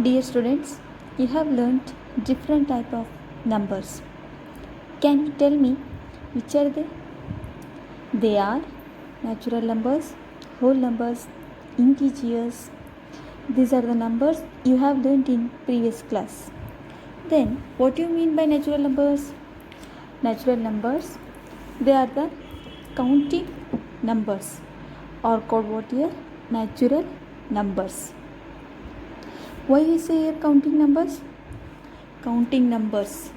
Dear students, you have learnt different type of numbers. Can you tell me which are they? They are natural numbers, whole numbers, integers. These are the numbers you have learnt in previous class. Then what do you mean by natural numbers? Natural numbers, they are the counting numbers or called what here? Natural numbers. Why we say here counting numbers? Counting numbers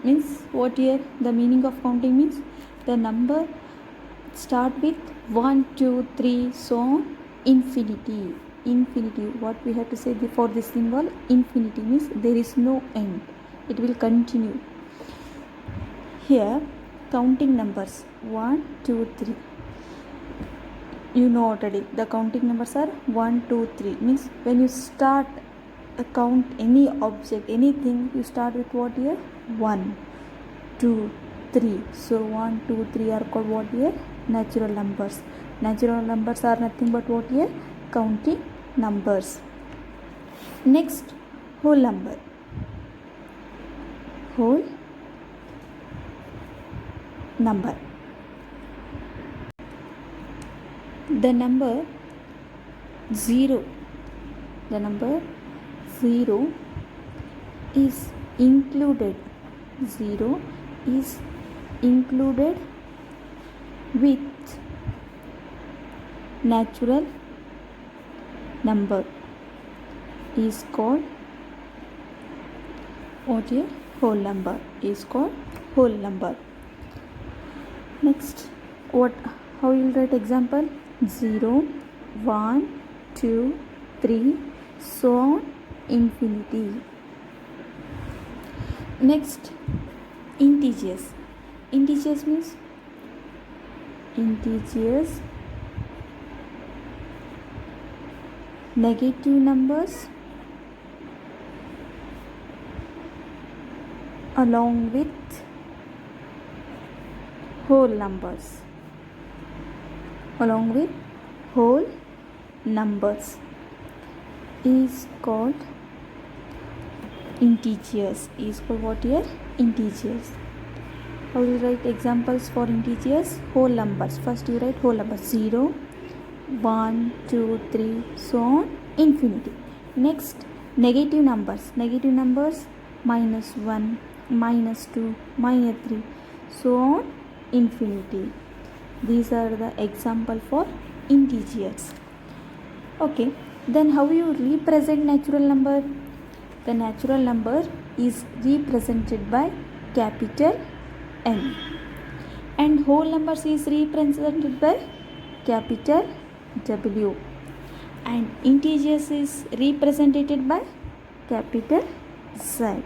means what here? The meaning of counting means the number start with 1, 2, 3, so on, infinity. Infinity, what we have to say before this symbol? Infinity means there is no end. It will continue. Here counting numbers 1, 2, 3. You know already the counting numbers are 1, 2, 3 means when you start a count any object, anything, you start with what here? 1, 2, 3. So 1, 2, 3 are called what here? Natural numbers. Natural numbers are nothing but what here? Counting numbers. Next, whole number. Whole number. The number 0. The number 0 is included. 0 is included with natural number is called what here? Whole number is called whole number. Next, how you will write example? 0, 1, 2, 3, so on, infinity. Next, integers. Integers means negative numbers along with whole numbers. Along with whole numbers is called integers. Is called what here? Integers. How will you write examples for integers? Whole numbers. First you write whole numbers 0, 1, 2, 3, so on, infinity. Next, negative numbers. Negative numbers -1, -2, -3, so on, infinity. These are the example for integers. Okay, then how you represent natural number? The natural number is represented by capital N, and whole numbers is represented by capital W, and integers is represented by capital Z.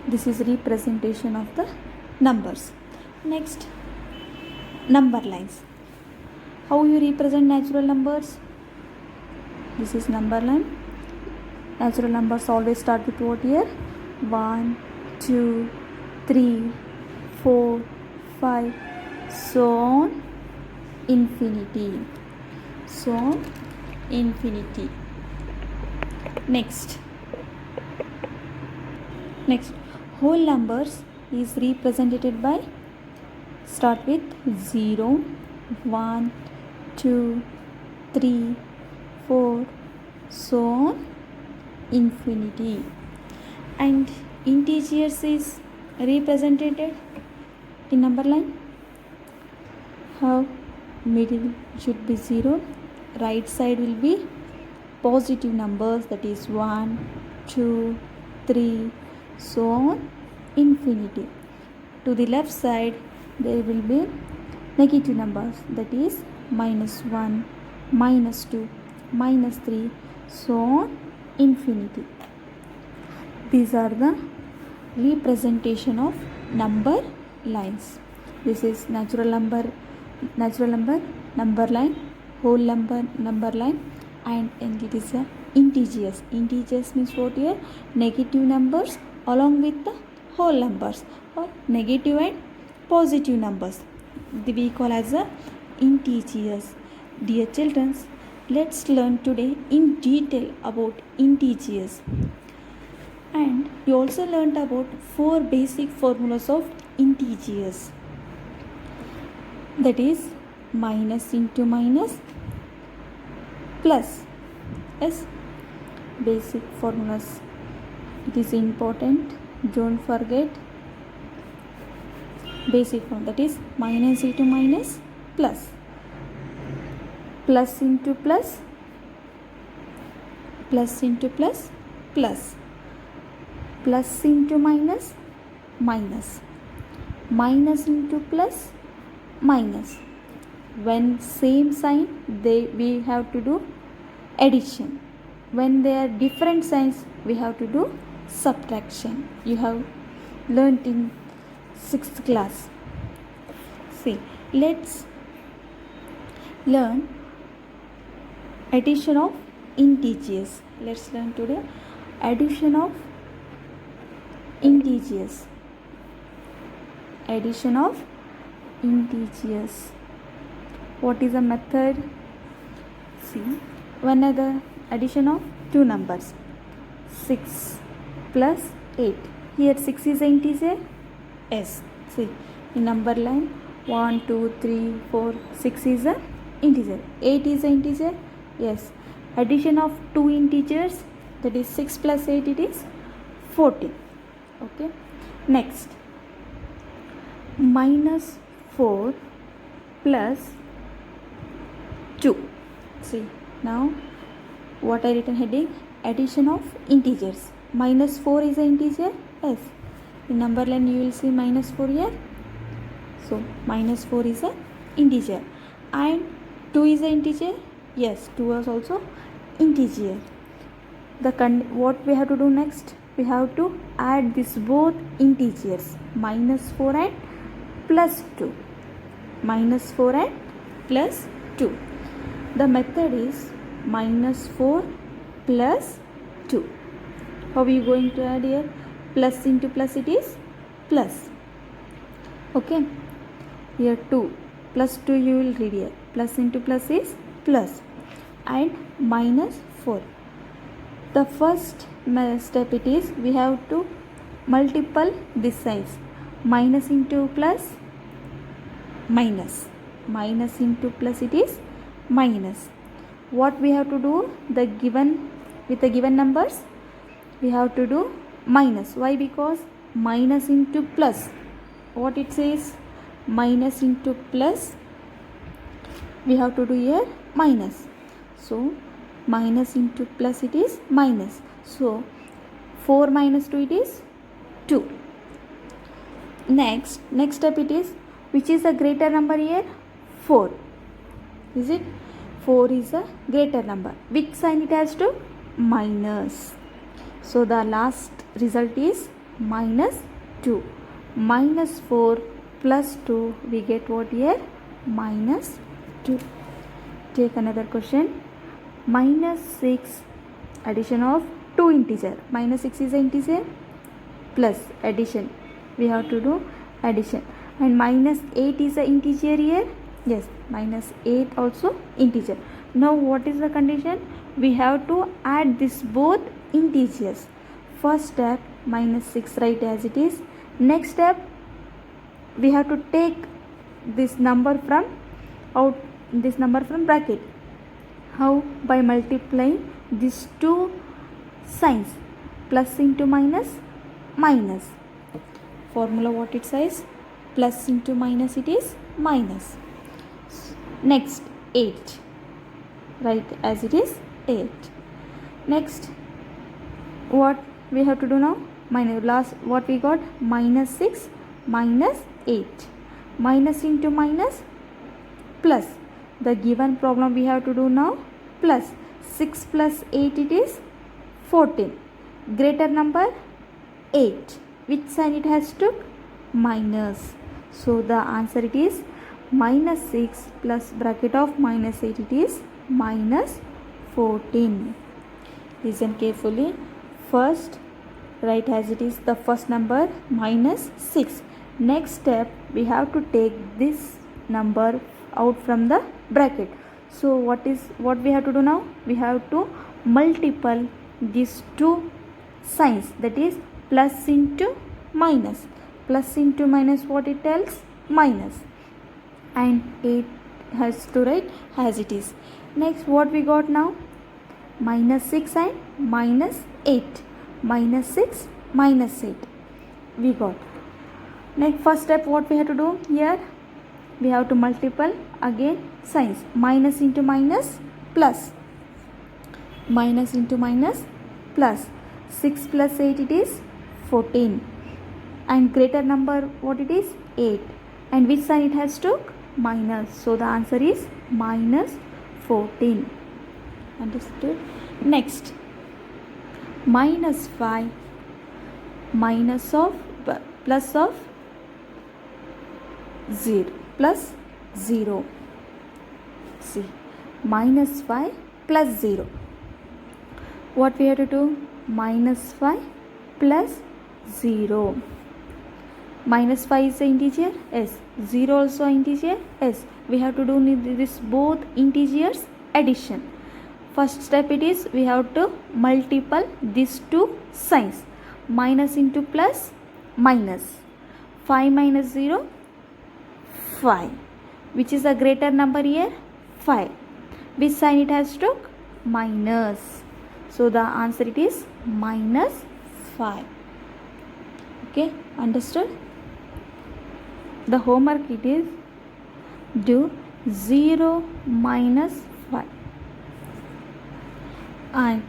This is representation of the numbers. Next, number lines. How you represent natural numbers? This is number line. Natural numbers always start with what here? 1, 2, 3, 4, 5, so on, infinity. So on, infinity. Next, whole numbers is represented by start with 0, 1, 2, 3, 4, so on, infinity. And integers is represented in number line. How? Middle should be 0, right side will be positive numbers, that is 1, 2, 3, so on, infinity. To the left side there will be negative numbers, that is -1, -2, -3, so on, infinity. These are the representation of number lines. This is natural number, number line, whole number, number line, and it is a integers. Integers means what here? Negative numbers along with the whole numbers, or negative and positive numbers. We call as a integers. Dear children, let's learn today in detail about integers. And you also learned about 4 basic formulas of integers. That is minus into minus, plus. Yes, basic formulas. It is important. Don't forget basic form. That is minus into minus, plus. Plus into plus, plus into plus, plus. Plus into minus, minus. Minus into plus, minus. When same sign, we have to do addition. When they are different signs, we have to do subtraction. You have learnt in 6th class. See, let's learn addition of integers. Let's learn today addition of integers. Addition of integers. What is the method? See, one other addition of two numbers, 6 plus 8. Here 6 is an integer. Yes. See, in number line 1, 2, 3, 4, 6 is an integer. 8 is an integer. Yes. Addition of two integers, that is 6 plus 8, it is 14. Okay. Next, minus 4 plus 2. See, now what I written heading? Addition of integers. Minus 4 is an integer. Yes. In number line you will see minus 4 here. So minus 4 is an integer. And 2 is an integer. Yes, 2 is also integer. What we have to do next? We have to add this both integers, minus 4 and plus 2. Minus 4 and plus 2. The method is minus 4 plus 2. How are you going to add here? Plus into plus, it is plus. Okay. Here 2 plus 2 you will read here. Plus into plus is plus. And minus 4. The first step it is, we have to multiple this signs. Minus into plus, minus. Minus into plus, it is minus. What we have to do? With the given numbers, we have to do minus. Why? Because minus into plus, what it says? Minus into plus, we have to do here minus. So minus into plus, it is minus. So 4 minus 2, it is 2. Next step it is, which is a greater number here? 4. Is it? 4 is a greater number. Which sign it has to? Minus. So the last result is minus 2. Minus 4 plus 2, we get what here? Minus 2. Take another question. Minus 6, addition of two integer. Minus 6 is an integer, plus addition. We have to do addition. And minus 8 is an integer here. Yes, minus 8 also integer. Now what is the condition? We have to add this both integers. First step, minus 6 write as it is. Next step, we have to take this number from bracket. How? By multiplying these two signs, plus into minus, minus. Formula what it says? Plus into minus, it is minus. Next, 8. Write as it is 8. Next, what we have to do now? What we got? Minus 6 minus 8. Minus into minus, plus. The given problem we have to do now, plus. 6 plus 8, it is 14. Greater number 8. Which sign it has to? Minus. So the answer it is minus 6 plus bracket of minus 8, it is minus 14. Listen carefully. First, write as it is the first number, minus 6. Next step, we have to take this number out from the bracket. So what we have to do now? We have to multiply these two signs, that is plus into minus. Plus into minus, what it tells? Minus. And 8 has to write as it is. Next, what we got now? Minus 6 and minus 8. Minus 6 minus 8 we got. Next, first step, what we have to do here? We have to multiply again signs. Minus into minus, plus. Minus into minus, plus. 6 plus 8, it is 14. And greater number, what it is? 8. And which sign it has to? Minus. So the answer is minus 14. Understood? Next, minus 5 minus of plus of 0 plus 0. See, minus 5 plus 0. What we have to do? Minus 5 plus 0. Minus 5 is an integer? Yes. 0 also an integer? Yes. We have to do this both integers addition. First step it is, we have to multiply these two signs. Minus into plus, minus. 5 minus 0, 5. Which is the greater number here? 5. Which sign it has to? Minus. So the answer it is minus 5. Okay, understood? The homework it is, do 0 minus 5 and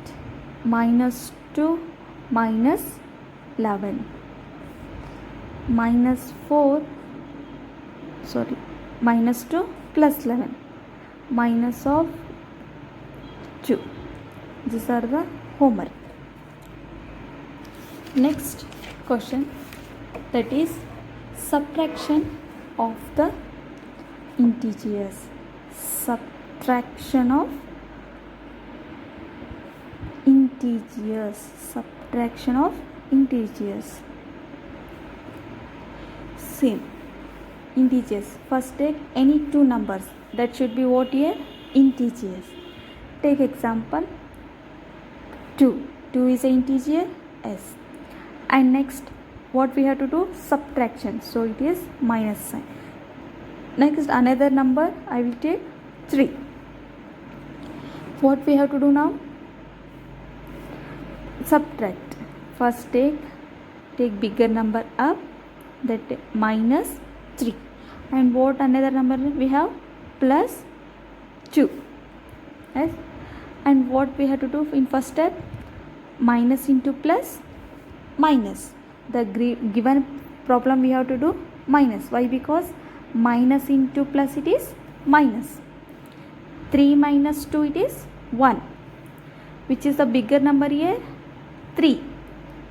minus 2 minus 11 minus 4 minus 2 plus 11 minus of 2. These are the homework. Next question, that is subtraction of the integers. Subtraction of integers. Subtraction of integers. Same. Integers. First take any two numbers. That should be what here? Integers. Take example 2. 2 is an integer? Yes. And next, what we have to do? Subtraction. So it is minus sign. Next, another number I will take 3. What we have to do now? Subtract. First take bigger number up, that minus 3. And what another number we have? Plus 2. Yes. And what we have to do in first step? Minus into plus, minus. The given problem we have to do minus. Why? Because minus into plus it is minus. 3 minus 2 it is 1. Which is the bigger number here? 3.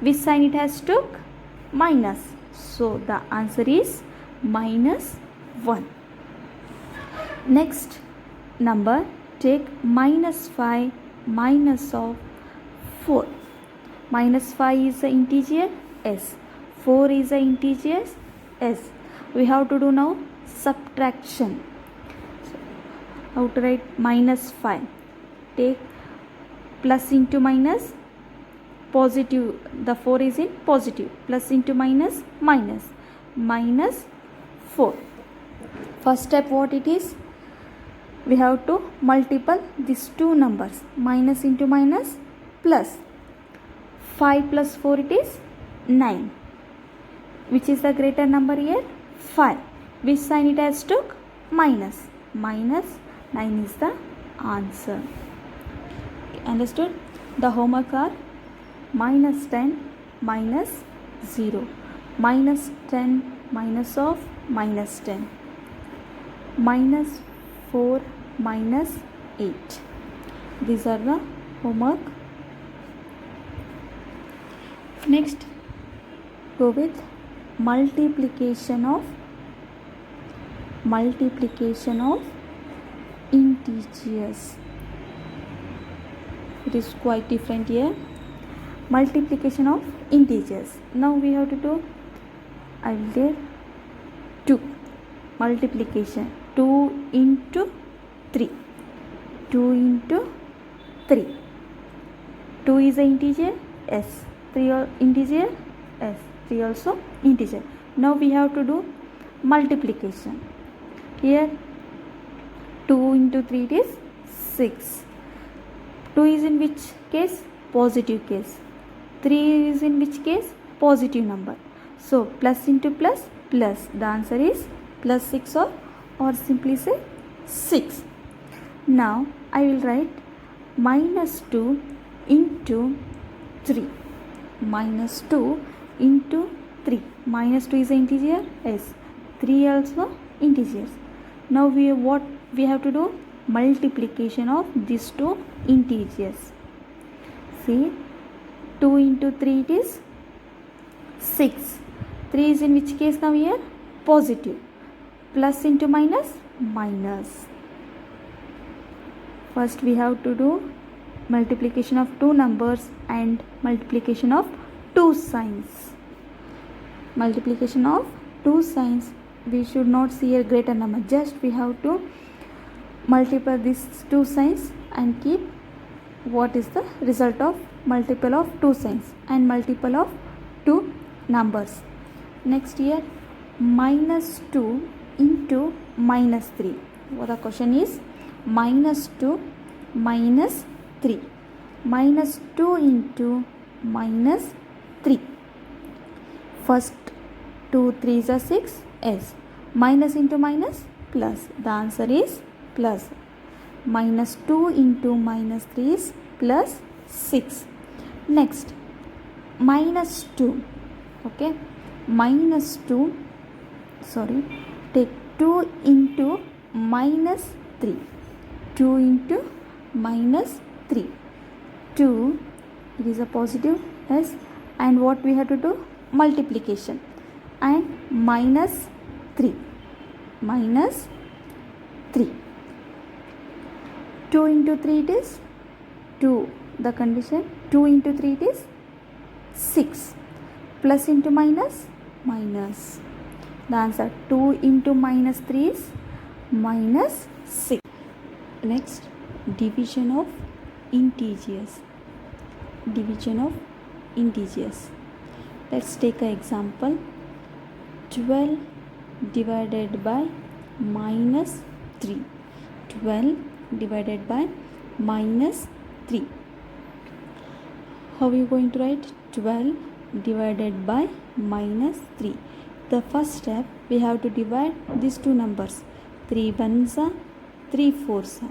Which sign it has took? Minus. So the answer is minus 1. Next number, take minus 5 minus of 4. Minus 5 is an integer? Yes. 4 is an integer? Yes. We have to do now subtraction. So, how to write? Minus 5. Take plus into minus, positive. The 4 is in positive. Plus into minus, minus. Minus 4. First step what it is? We have to multiply these two numbers. Minus into minus, plus. 5 plus 4 it is 9. Which is the greater number here? 5. Which sign it has took? Minus. Minus 9 is the answer. Understood? The homework are minus 10 minus 0. Minus 10 minus of minus 10. Minus 4 minus 8. These are the homework. Next, go with multiplication of integers. It is quite different here. Multiplication of integers. Now we have to do, I will take 2. Multiplication. 2 into 3. 2 into 3. 2 is an integer, yes. 3 integer, yes. 3 also integer. Now we have to do multiplication. Here 2 into 3 it is 6. 2 is in which case? Positive case. 3 is in which case? Positive number. So plus into plus, plus. The answer is plus 6 or simply say 6. Now I will write minus 2 into 3. Minus 2 into 3. Minus 2 is an integer? Yes. 3 also integers. Now what we have to do? Multiplication of these two integers. See, 2 into 3 it is 6. 3 is in which case now here? Positive. Plus into minus, minus. First we have to do multiplication of two numbers and multiplication of two signs. Multiplication of two signs. We should not see a greater number. Just we have to multiply these two signs and keep what is the result of multiple of two signs and multiple of two numbers. Next here, minus 2 into minus 3. What the question is? Minus 2 minus 3. Minus 2 into minus 3. First 2 3s are 6. Yes. Minus into minus, plus. The answer is plus. Minus 2 into minus 3 is plus 6. Next, minus 2. Okay. Minus 2. Sorry. Take 2 into minus 3. 2 into minus 3. 2. It is a positive. Yes. And what we have to do? Multiplication. And minus 3. Minus 3. 2 into 3 it is 2. The condition 2 into 3 it is 6. Plus into minus, minus. The answer 2 into minus 3 is minus 6. Next, division of integers. Division of integers. Let's take an example. 12 divided by minus 3. 12 divided by minus 3. How are you going to write? 12 divided by minus 3. The first step, we have to divide these two numbers. 3 ones are, 3 fours are.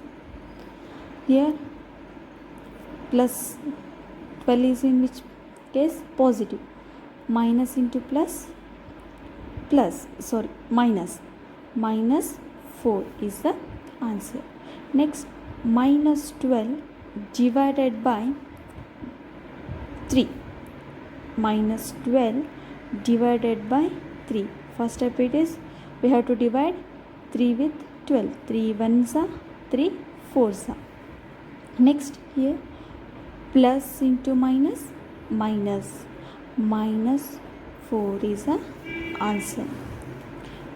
Here plus 12 is in which case? Positive. Minus into plus, plus, sorry, minus. Minus 4 is the answer. Next, minus 12 divided by 3. Minus 12 divided by 3. First step it is, we have to divide 3 with 12. 3 ones are, 3 fours are. Next here, plus into minus, minus. Minus 4 is the answer.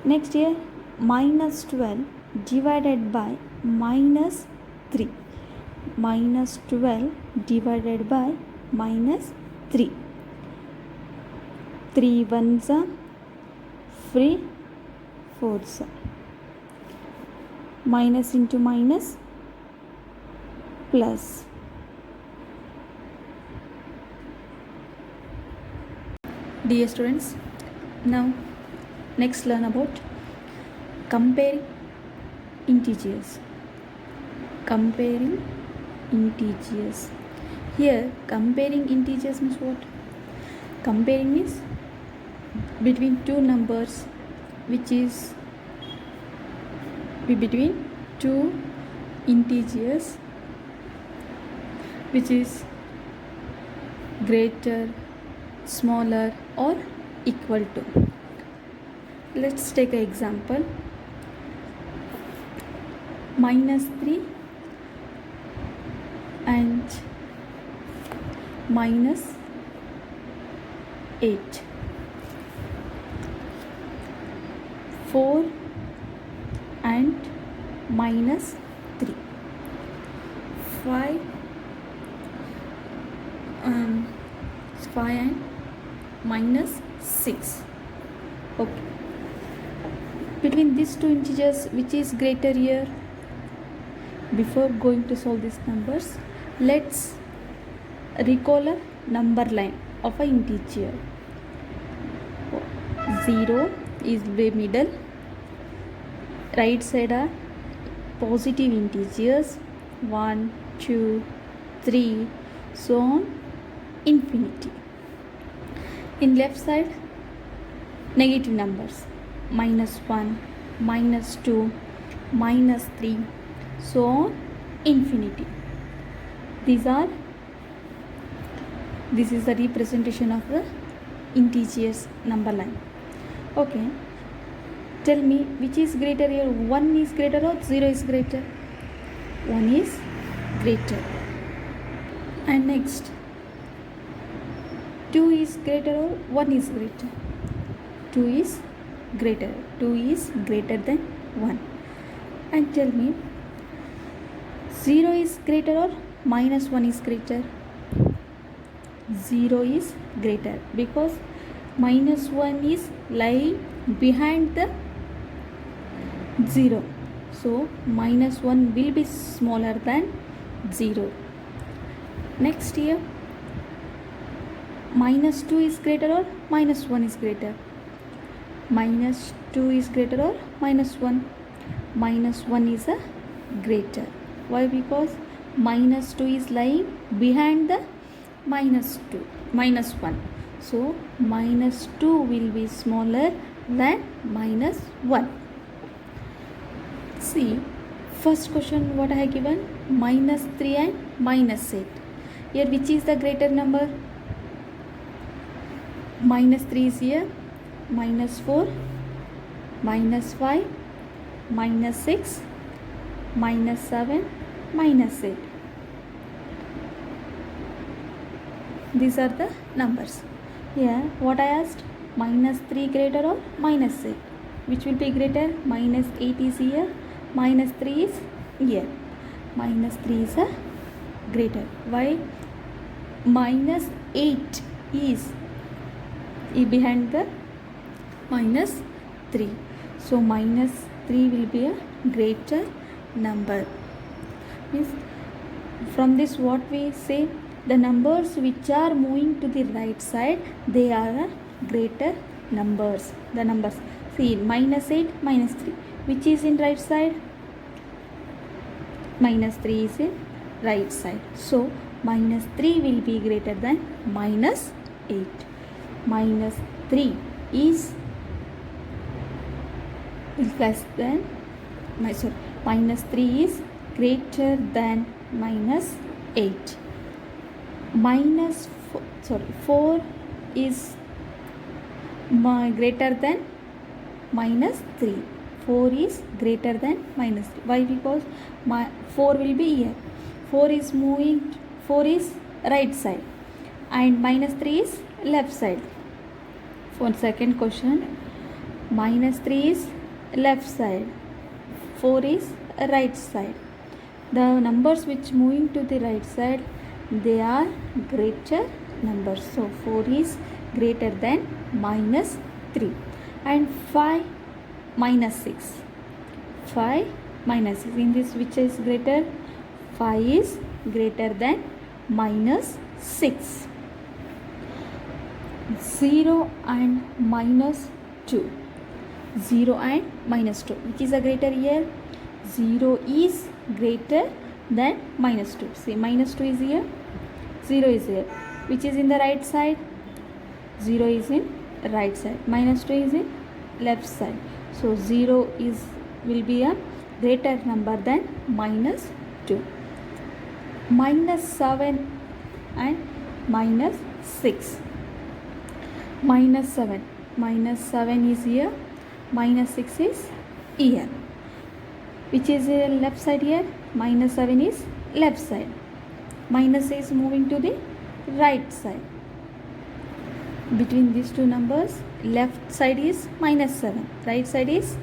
Next here, minus 12 divided by minus 3. Minus 12 divided by minus 3. 3 ones are, 3 fours are. Minus into minus, plus. Dear students, now next learn about comparing integers. Comparing integers. Here comparing integers means what? Comparing is between two numbers which is between two integers which is greater, smaller or equal to. Let's take an example. Minus 3 and minus 8. 4 and minus 3. 5 and minus 6. Okay, between these two integers, which is greater here? Before going to solve these numbers, let's recall a number line of an integer. 0 is the middle, right side are positive integers 1, 2, 3, so on infinity. In left side, negative numbers -1, -2, -3, so on infinity. This is the representation of the integers number line. Okay, tell me which is greater here? 1 is greater or 0 is greater? 1 is greater. And next, 2 is greater or 1 is greater? 2 is greater. 2 is greater than 1. And tell me, 0 is greater or -1 is greater? 0 is greater, because -1 is lying behind the 0. So -1 will be smaller than 0. Next here, -2 is greater or -1 is greater? -2 is greater or -1? -1 is a greater. Why? Because -2 is lying behind the -1. So -2 will be smaller than -1. See, first question what I have given, -3 and -8. Here which is the greater number? -3 is here, -4, -5, -6, -7, -8. These are the numbers. Here what I asked, -3 greater or -8? Which will be greater? -8 is here, -3 is here. -3 is a greater. Why? -8 is behind the -3. So -3 will be a greater number. Means from this what we say, the numbers which are moving to the right side, they are greater numbers. The numbers, see, -8, -3, which is in right side? -3 is in right side. So -3 will be greater than -8. -3 is less than, -3 is greater than -8. -4 is greater than -3. 4 is greater than -3. Why? Because 4 will be here. 4 is moving, 4 is right side and -3 is left side. For second question, -3 is left side, 4 is right side. The numbers which moving to the right side, they are greater numbers. So 4 is greater than -3. And 5 -6. 5 -6. In this, which is greater? 5 is greater than -6. 0 and -2. 0 and -2. Which is a greater here? 0 is greater than -2. See, -2 is here, 0 is here. Which is in the right side? 0 is in right side, -2 is in left side. So 0 will be a greater number than -2. -7 and -6. -7 is here, -6 is here. Which is left side here? -7 is left side. Minus is moving to the right side. Between these two numbers, left side is -7, right side is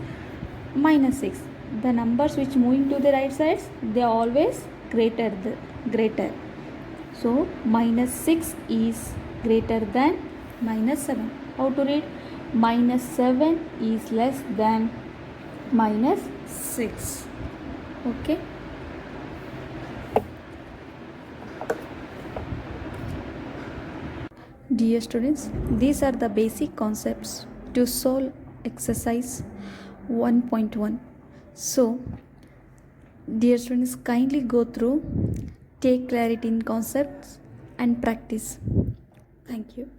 -6. The numbers which moving to the right sides, they are always greater. So minus 6 is greater than minus 7. How to read? Minus 7 is less than minus 6. Okay. Dear students, these are the basic concepts to solve exercise 1.1. So, dear students, kindly go through, take clarity in concepts and practice. Thank you.